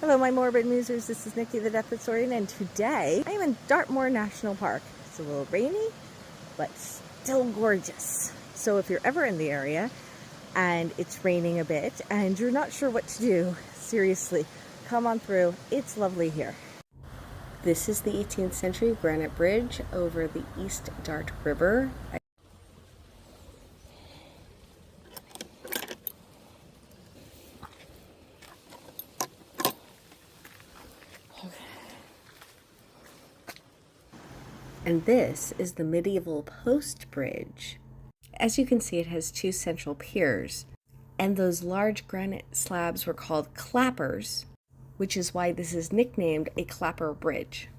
Hello, my morbid musers. This is Nikki the Death Historian, and today I am in Dartmoor National Park. It's a little rainy, but still gorgeous. So if you're ever in the area and it's raining a bit and you're not sure what to do, seriously, come on through. It's lovely here. This is the 18th century granite bridge over the East Dart River. And this is the medieval post bridge. As you can see, it has two central piers, and those large granite slabs were called clappers, which is why this is nicknamed a clapper bridge.